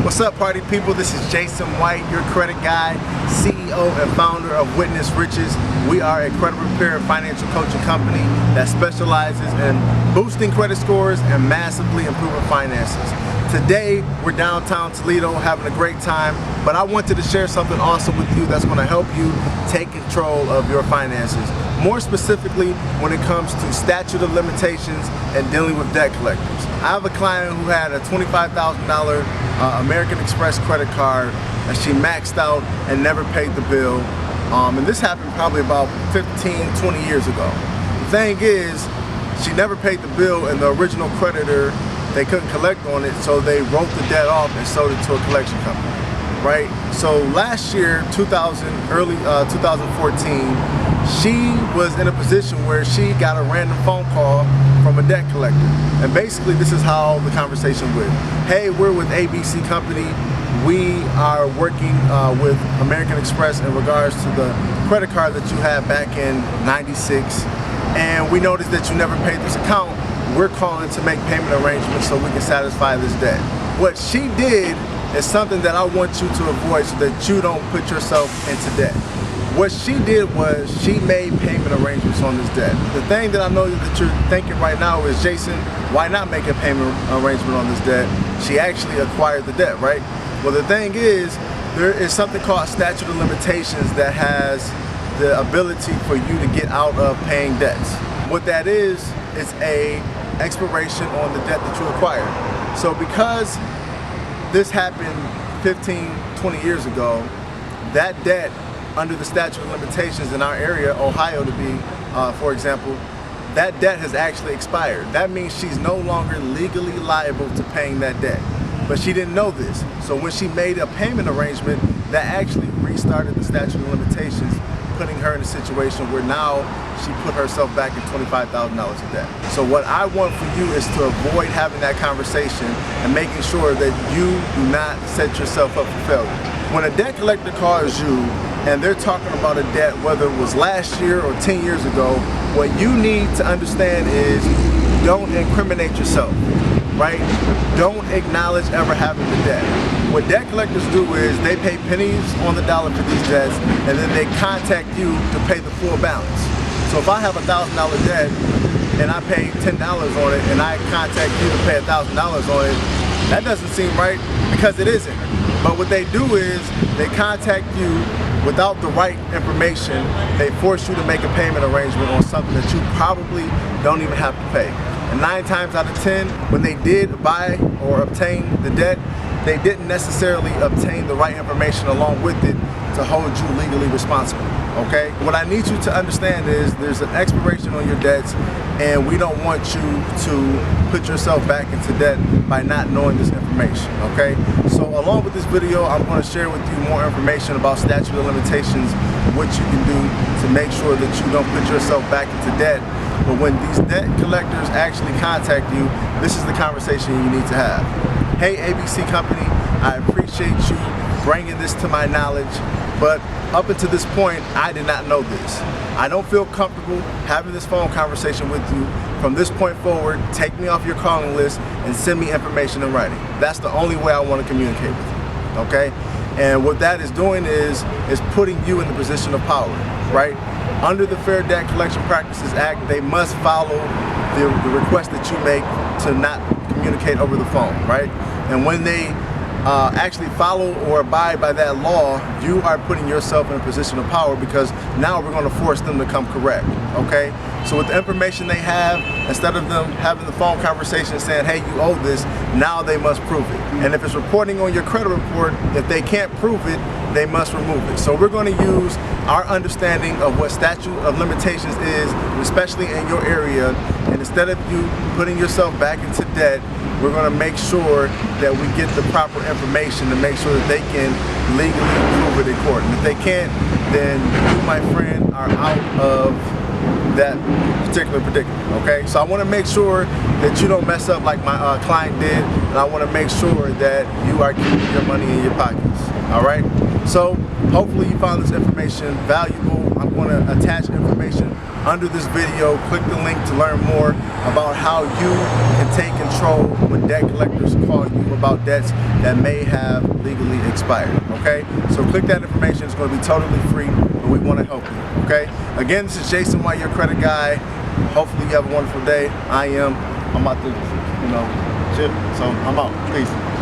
What's up, party people? This is Jason White, your credit guy, CEO and founder of Witness Riches. We are a credit repair and financial coaching company that specializes in boosting credit scores and massively improving finances. Today, we're downtown Toledo having a great time, but I wanted to share something awesome with you that's going to help you take control of your finances. More specifically, when it comes to statute of limitations and dealing with debt collectors. I have a client who had a $25,000 American Express credit card that she maxed out and never paid the bill. And this happened probably about 15, 20 years ago. The thing is, she never paid the bill, and the original creditor, they couldn't collect on it, so they wrote the debt off and sold it to a collection company, right? So last year, early 2014, she was in a position where she got a random phone call from a debt collector. And basically this is how the conversation went. Hey, we're with ABC Company. We are working with American Express in regards to the credit card that you had back in '96. And we noticed that you never paid this account. We're calling to make payment arrangements so we can satisfy this debt. What she did is something that I want you to avoid so that you don't put yourself into debt. What she did was she made payment arrangements on this debt. The thing that I know that you're thinking right now is, Jason, why not make a payment arrangement on this debt? She actually acquired the debt, right? Well, the thing is, there is something called statute of limitations that has the ability for you to get out of paying debts. What that is a expiration on the debt that you acquired. So because this happened 15, 20 years ago, that debt under the statute of limitations in our area, Ohio to be, for example, that debt has actually expired. That means she's no longer legally liable to paying that debt. But she didn't know this. So when she made a payment arrangement, that actually restarted the statute of limitations, putting her in a situation where now she put herself back in $25,000 of debt. So what I want for you is to avoid having that conversation and making sure that you do not set yourself up for failure. When a debt collector calls you and they're talking about a debt, whether it was last year or 10 years ago, what you need to understand is don't incriminate yourself, right? Don't acknowledge ever having the debt. What debt collectors do is they pay pennies on the dollar for these debts, and then they contact you to pay the full balance. So if I have a $1,000 debt and I pay $10 on it and I contact you to pay $1,000 on it, that doesn't seem right because it isn't. But what they do is they contact you without the right information. They force you to make a payment arrangement on something that you probably don't even have to pay. And 9 times out of 10, when they did buy or obtain the debt, they didn't necessarily obtain the right information along with it to hold you legally responsible, okay? What I need you to understand is there's an expiration on your debts, and we don't want you to put yourself back into debt by not knowing this information, okay? So along with this video, I'm going to share with you more information about statute of limitations, what you can do to make sure that you don't put yourself back into debt. But when these debt collectors actually contact you, this is the conversation you need to have. Hey, ABC Company, I appreciate you bringing this to my knowledge, but up until this point, I did not know this. I don't feel comfortable having this phone conversation with you. From this point forward, take me off your calling list and send me information in writing. That's the only way I want to communicate with you, okay? And what that is doing is putting you in the position of power, right? Under the Fair Debt Collection Practices Act, they must follow the request that you make to not communicate over the phone, right? And when they actually follow or abide by that law, you are putting yourself in a position of power because now we're going to force them to come correct, okay? So with the information they have, instead of them having the phone conversation saying, hey, you owe this, now they must prove it. And if it's reporting on your credit report, if they can't prove it, they must remove it. So we're going to use our understanding of what statute of limitations is, especially in your area, and instead of you putting yourself back into debt, we're going to make sure that we get the proper information to make sure that they can legally prove it in court. And if they can't, then you, my friend, are out of that particular predicament, okay? So I want to make sure that you don't mess up like my client did, and I want to make sure that you are keeping your money in your pockets, all right? So hopefully you found this information valuable I'm going to attach information under this video. Click the link to learn more about how you can take control when debt collectors call you about debts that may have legally expired, okay? So click that information. It's going to be totally free, and we want to help you, okay? Again, this is Jason White, your credit guy. Hopefully you have a wonderful day. I'm about to, chill, so I'm out. Peace.